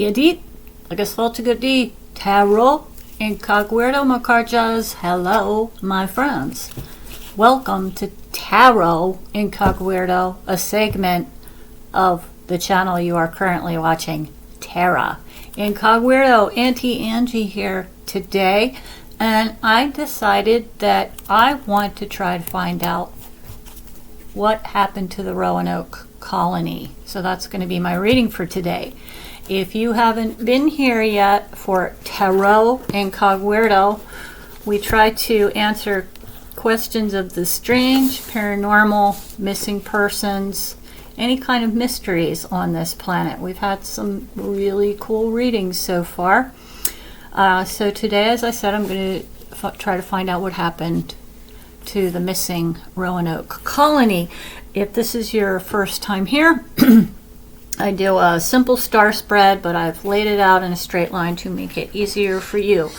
Tiadit, Agasfaltigadi, Tarot, Incogweirdo Makarjas. Hello, my friends. Welcome to Tarot Incogweirdo, a segment of the channel you are currently watching, Terra. Incogweirdo, Auntie Angie here today, and I decided that I want to try to find out what happened to the Roanoke colony. So that's going to be my reading for today. If you haven't been here yet for Tarot Incogweirdo, we try to answer questions of the strange, paranormal, missing persons, any kind of mysteries on this planet. We've had some really cool readings so far. So today, as I said, I'm going to try to find out what happened to the missing Roanoke colony. If this is your first time here, I do a simple star spread, but I've laid it out in a straight line to make it easier for you.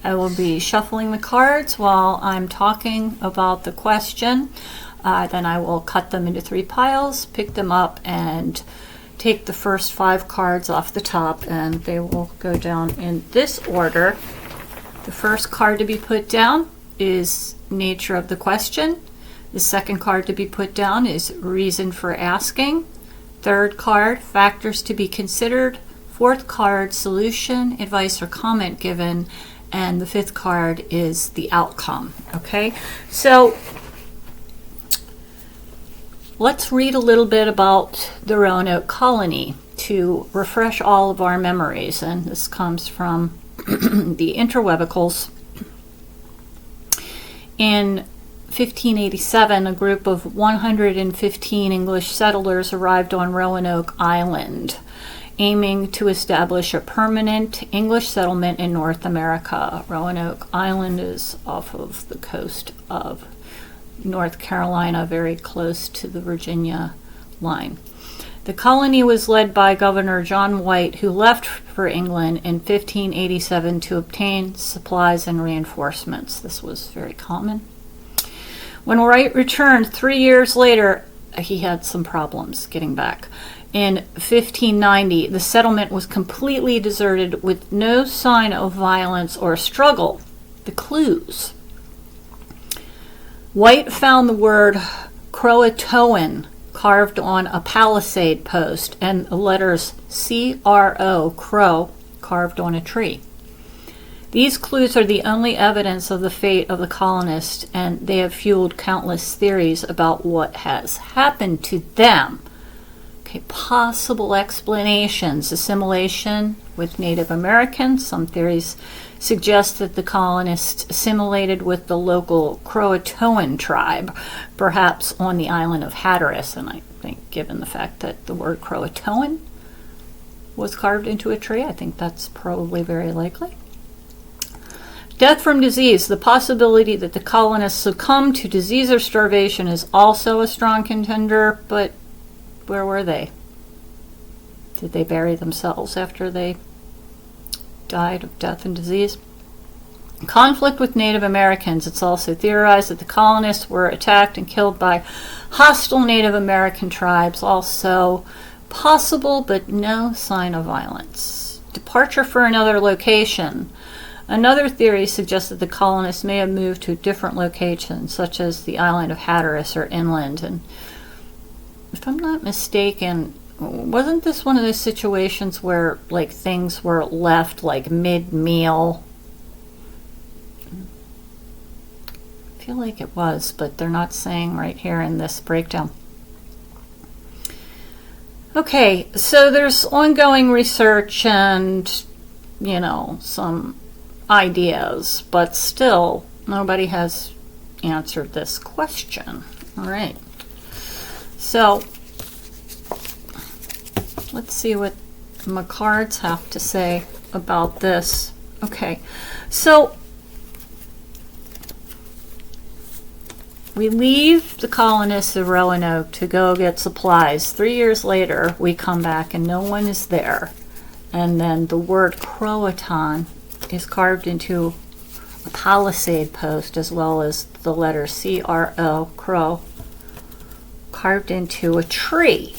I will be shuffling the cards while I'm talking about the question. Then I will cut them into 3 piles, pick them up, and take the first 5 cards off the top, and they will go down in this order. The first card to be put down is nature of the question. The second card to be put down is reason for asking. Third card, factors to be considered. Fourth card, solution, advice, or comment given. And the 5th card is the outcome. Okay, so let's read a little bit about the Roanoke colony to refresh all of our memories. And this comes from the interwebicals. In 1587, a group of 115 English settlers arrived on Roanoke Island, aiming to establish a permanent English settlement in North America. Roanoke Island is off of the coast of North Carolina, very close to the Virginia line. The colony was led by Governor John White, who left for England in 1587 to obtain supplies and reinforcements. This was very common. When White returned 3 years later, he had some problems getting back. In 1590, the settlement was completely deserted with no sign of violence or struggle. The clues. White found the word Croatoan carved on a palisade post and the letters C-R-O, crow, carved on a tree. These clues are the only evidence of the fate of the colonists, and they have fueled countless theories about what has happened to them. Okay, possible explanations. Assimilation with Native Americans. Some theories suggest that the colonists assimilated with the local Croatoan tribe, perhaps on the island of Hatteras. And I think, given the fact that the word Croatoan was carved into a tree, I think that's probably very likely. Death from disease. The possibility that the colonists succumbed to disease or starvation is also a strong contender, but where were they? Did they bury themselves after they died of death and disease? Conflict with Native Americans. It's also theorized that the colonists were attacked and killed by hostile Native American tribes. Also possible, but no sign of violence. Departure for another location. Another theory suggests that the colonists may have moved to a different location, such as the island of Hatteras or inland. And if I'm not mistaken, wasn't this one of those situations where like things were left like mid-meal? I feel like it was, but they're not saying right here in this breakdown. Okay, so there's ongoing research and, some ideas, but still nobody has answered this question. All right, so let's see what my cards have to say about this. Okay, so we leave the colonists of Roanoke to go get supplies. 3 years later, we come back and no one is there. And then the word Croatoan is carved into a palisade post, as well as the letter C-R-O, crow, carved into a tree.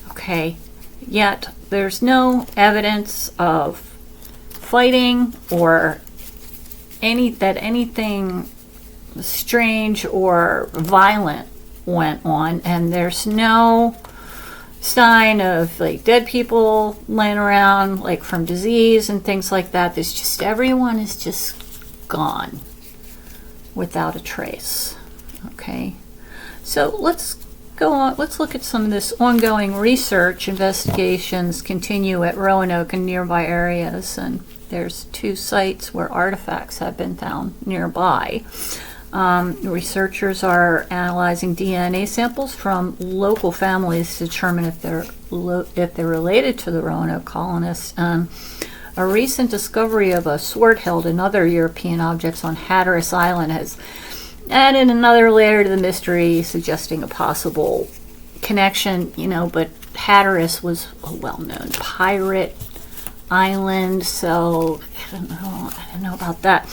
Okay, Yet there's no evidence of fighting or anything strange or violent went on, and there's no sign of like dead people laying around like from disease and things like that. There's just, everyone is just gone without a trace. Okay, so let's go on. Let's look at some of this ongoing research. Investigations continue at Roanoke and nearby areas, and there's 2 sites where artifacts have been found nearby. Researchers are analyzing DNA samples from local families to determine if they're related to the Roanoke colonists. A recent discovery of a sword hilt and other European objects on Hatteras Island has added another layer to the mystery, suggesting a possible connection. But Hatteras was a well-known pirate island, so I don't know about that.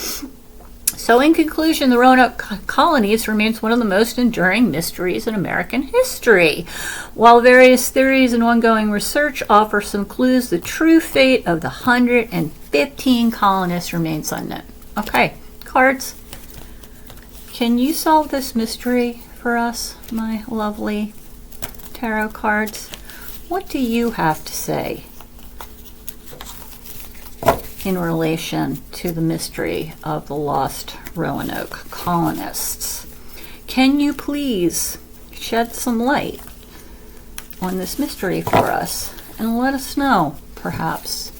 So in conclusion, the Roanoke colonies remains one of the most enduring mysteries in American history. While various theories and ongoing research offer some clues, the true fate of the 115 colonists remains unknown. Okay, cards. Can you solve this mystery for us, my lovely tarot cards? What do you have to say in relation to the mystery of the lost Roanoke colonists? Can you please shed some light on this mystery for us and let us know, perhaps,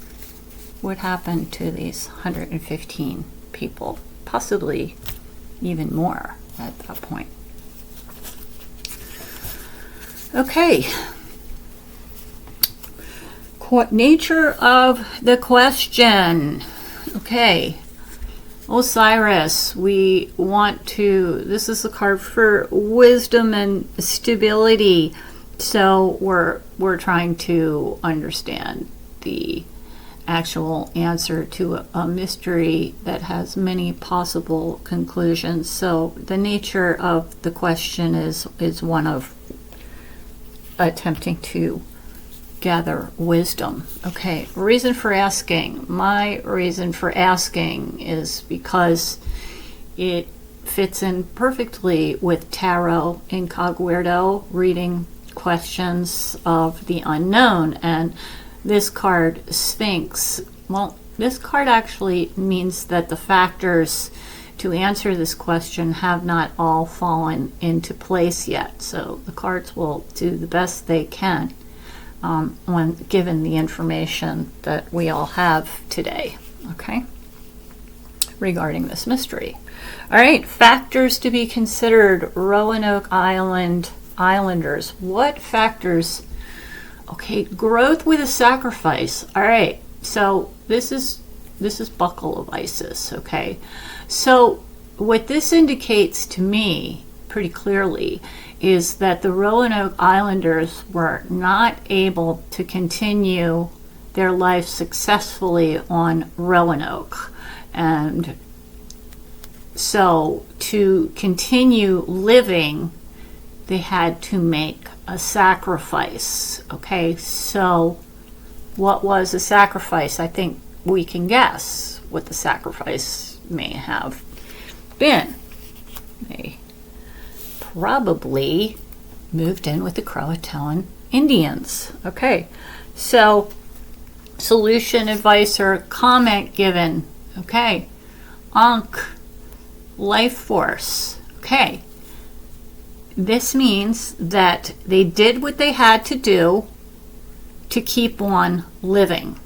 what happened to these 115 people, possibly even more at that point? Okay. Nature of the question. Okay. Osiris, we want to, this is a card for wisdom and stability. So we're trying to understand the actual answer to a mystery that has many possible conclusions. So the nature of the question is one of attempting to gather wisdom. Okay, reason for asking. My reason for asking is because it fits in perfectly with tarot incogweirdo, reading questions of the unknown. And this card, Sphinx, well, this card actually means that the factors to answer this question have not all fallen into place yet. So the cards will do the best they can when given the information that we all have today, okay, regarding this mystery. All right, factors to be considered. Roanoke Islanders. What factors? Okay, growth with a sacrifice. All right, so this is Buckle of Isis. Okay, so what this indicates to me pretty clearly is that the Roanoke Islanders were not able to continue their life successfully on Roanoke. And so to continue living, they had to make a sacrifice. Okay, so what was a sacrifice? I think we can guess what the sacrifice may have been. They probably moved in with the Croatoan Indians. Okay, so solution, advice, or comment given. Okay, Ankh, life force. Okay, this means that they did what they had to do to keep on living.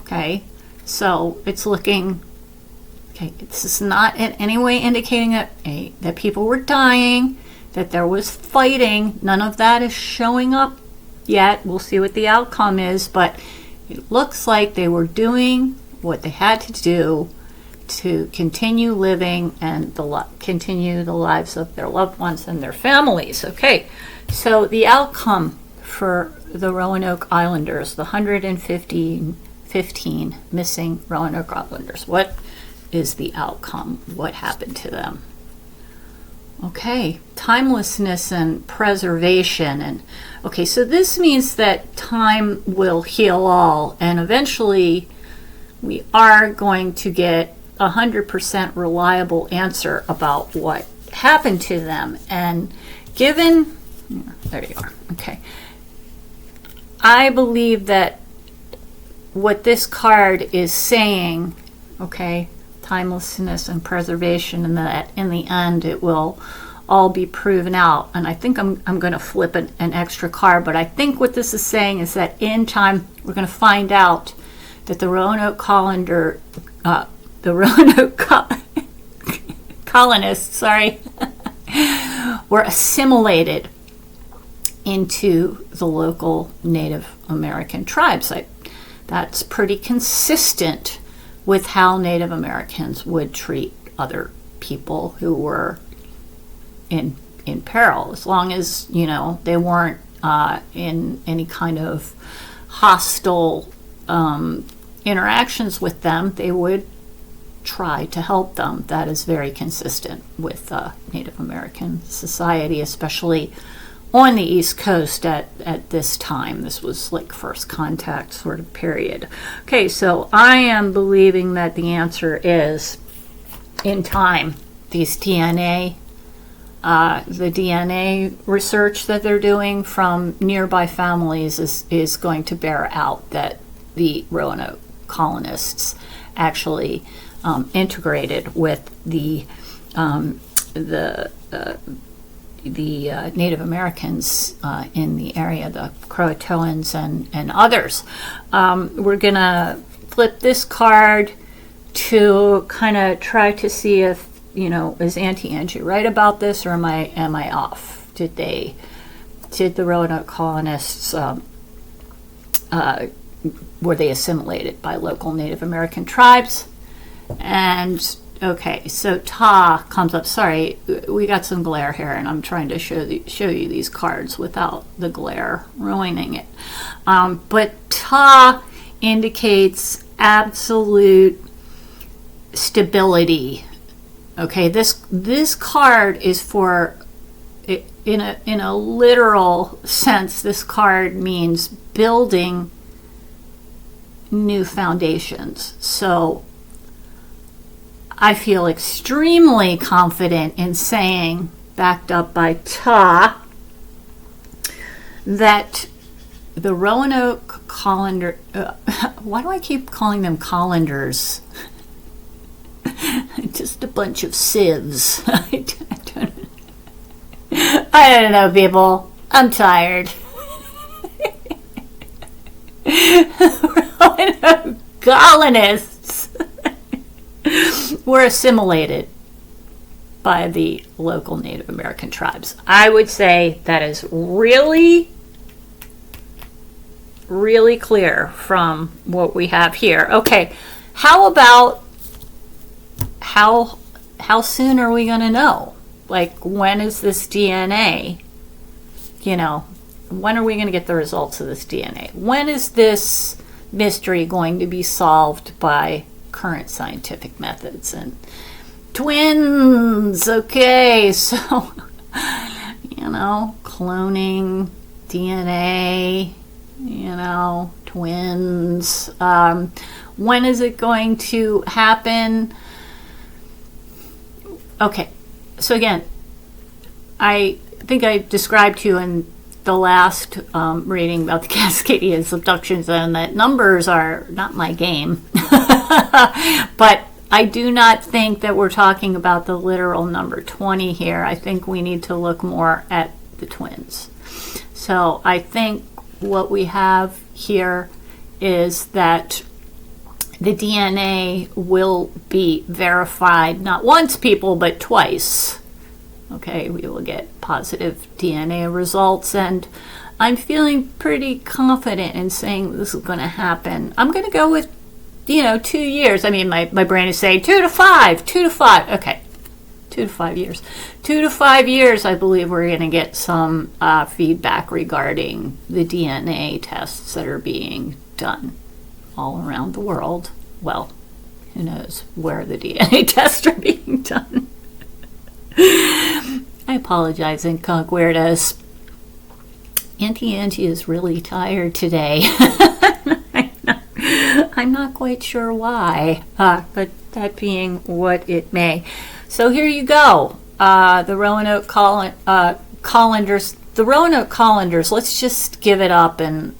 Okay, so it's looking, okay, this is not in any way indicating that people were dying, that there was fighting. None of that is showing up yet. We'll see what the outcome is, but it looks like they were doing what they had to do to continue living and continue the lives of their loved ones and their families. Okay, so the outcome for the Roanoke Islanders, the 115 missing Roanoke Islanders. What is the outcome? What happened to them? Okay, timelessness and preservation. And okay, so this means that time will heal all, and eventually we are going to get 100% reliable answer about what happened to them. And given, there you are, okay. I believe that what this card is saying, okay, timelessness and preservation, and that in the end it will all be proven out. And I think I'm going to flip an extra card, but I think what this is saying is that in time we're going to find out that the Roanoke colonists, were assimilated into the local Native American tribes. That's pretty consistent with how Native Americans would treat other people who were in peril, as long as, you know, they weren't in any kind of hostile interactions with them. They would try to help them. That is very consistent with Native American society, especially on the East Coast at this time. This was like first contact sort of period. Okay, so I am believing that the answer is in time. These the DNA research that they're doing from nearby families is going to bear out that the Roanoke colonists actually integrated with the Native Americans in the area, the Croatoans and others. We're gonna flip this card to kind of try to see if, you know, is Auntie Angie right about this, or am I off? Did the Roanoke colonists were they assimilated by local Native American tribes? And okay, so Ta comes up. Sorry, we got some glare here, and I'm trying to show you these cards without the glare ruining it. But Ta indicates absolute stability. Okay, this card is for, in a literal sense, this card means building new foundations. So I feel extremely confident in saying, backed up by Ta, that the Roanoke Colander, why do I keep calling them Colanders? Just a bunch of sieves. I don't know, people. I'm tired. Roanoke colonists were assimilated by the local Native American tribes. I would say that is really, really clear from what we have here. Okay, how about how soon are we going to know? Like, when is this DNA, you know, when are we going to get the results of this DNA? When is this mystery going to be solved by current scientific methods? And twins, okay, so, you know, cloning, DNA, you know, twins. When is it going to happen? Okay, so again, I think I described to you in the last reading about the Cascadian abductions, and that numbers are not my game. But I do not think that we're talking about the literal number 20 here. I think we need to look more at the twins. So I think what we have here is that the DNA will be verified not once, people, but twice. Okay, we will get positive DNA results, and I'm feeling pretty confident in saying this is going to happen. I'm going to go with, 2 years. I mean, my brain is saying 2 to 5, 2 to 5. Okay, 2 to 5 years. 2 to 5 years, I believe we're going to get some feedback regarding the DNA tests that are being done all around the world. Well, who knows where the DNA tests are being done. I apologize, Incogweirdos. Auntie Angie is really tired today. I'm not quite sure why, but that being what it may. So here you go. The Roanoke Colanders. The Roanoke Colanders. Let's just give it up, and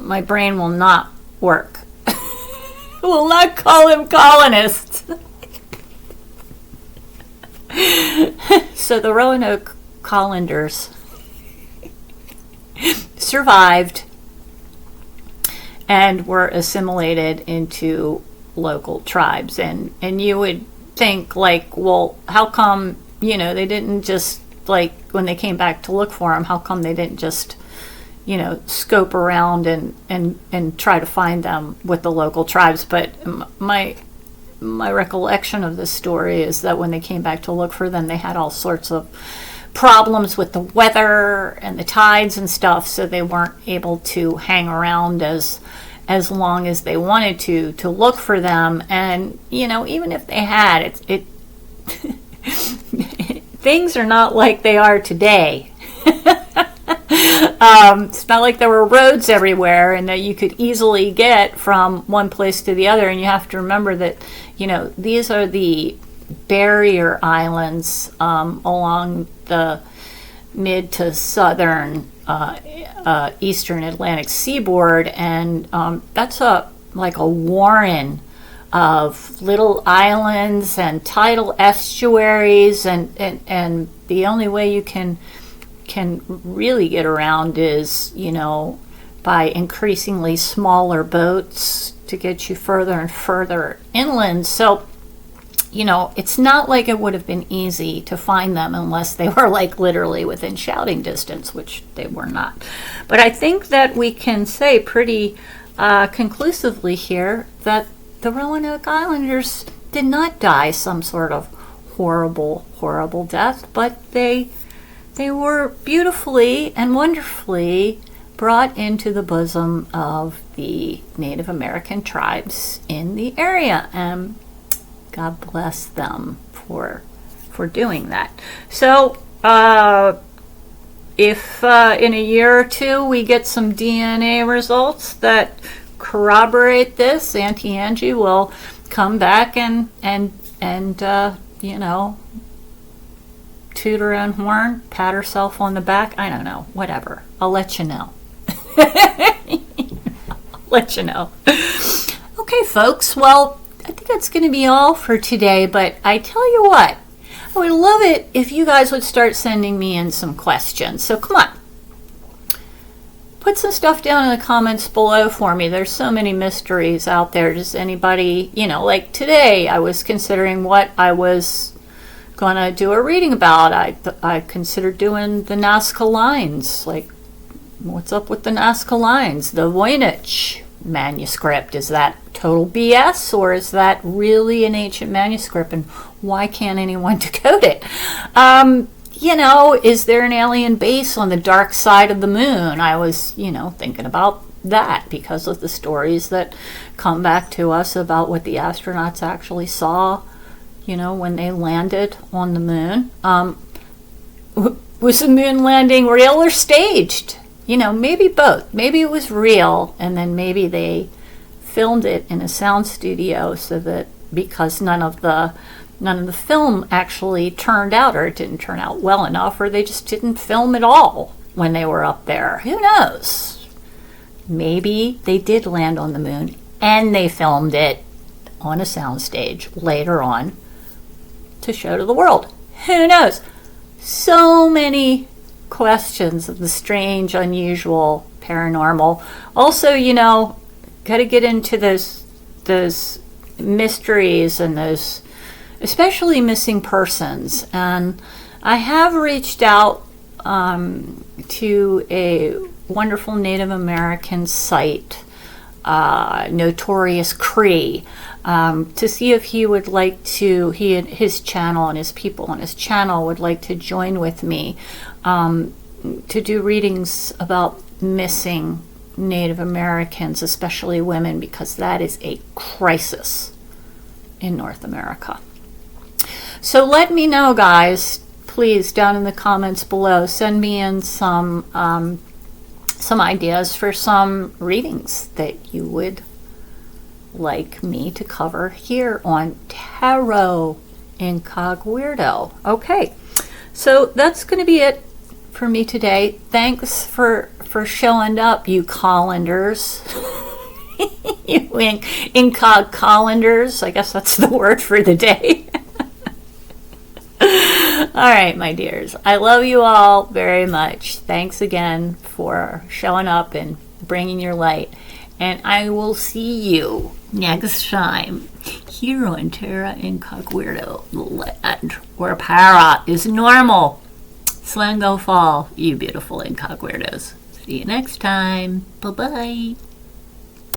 my brain will not work. We'll not call them colonists. So the Roanoke Colanders survived and were assimilated into local tribes. And you would think, like, well, how come, they didn't just, like, when they came back to look for them, how come they didn't just, scope around and try to find them with the local tribes? But my recollection of this story is that when they came back to look for them, they had all sorts of problems with the weather and the tides and stuff, so they weren't able to hang around as long as they wanted to look for them. And even if they had it things are not like they are today. It's not like there were roads everywhere and that you could easily get from one place to the other. And you have to remember that these are the barrier islands along the mid to southern eastern Atlantic seaboard, and that's like a warren of little islands and tidal estuaries, and the only way you can really get around is by increasingly smaller boats to get you further and further inland. So it's not like it would have been easy to find them unless they were like literally within shouting distance, which they were not. But I think that we can say pretty conclusively here that the Roanoke Islanders did not die some sort of horrible, horrible death, but they were beautifully and wonderfully brought into the bosom of the Native American tribes in the area. And God bless them for doing that. So if in a year or two we get some DNA results that corroborate this, Auntie Angie will come back and toot her own horn, pat herself on the back. I don't know, whatever. I'll let you know. I'll let you know. Okay, folks. Well, I think that's going to be all for today, but I tell you what, I would love it if you guys would start sending me in some questions. So come on, put some stuff down in the comments below for me. There's so many mysteries out there. Does anybody, like today, I was considering what I was going to do a reading about. I considered doing the Nazca lines, like what's up with the Nazca lines, the Voynich manuscript. Is that total BS, or is that really an ancient manuscript, and why can't anyone decode it? Is there an alien base on the dark side of the moon? I was, thinking about that because of the stories that come back to us about what the astronauts actually saw, when they landed on the moon. Was the moon landing real or staged? Maybe both. Maybe it was real, and then maybe they filmed it in a sound studio so that because none of the film actually turned out, or it didn't turn out well enough, or they just didn't film at all when they were up there. Who knows? Maybe they did land on the moon and they filmed it on a soundstage later on to show to the world. Who knows? So many questions of the strange, unusual, paranormal. Also, got to get into those mysteries and those, especially missing persons. And I have reached out to a wonderful Native American site, Notorious Cree, to see if he would like to, he and his channel and his people on his channel would like to join with me to do readings about missing Native Americans, especially women, because that is a crisis in North America. So let me know, guys. please, down in the comments below, send me in some ideas for some readings that you would like me to cover here on Tarot IncogWeirdo. Okay, so that's going to be it for me today. Thanks for showing up, you Colanders. You Incog Colanders. I guess that's the word for the day. All right, my dears. I love you all very much. Thanks again for showing up and bringing your light. And I will see you next time here on Terra IncogWeirdo, the land where para is normal. Slango fall, you beautiful IncogWeirdos. See you next time. Bye-bye.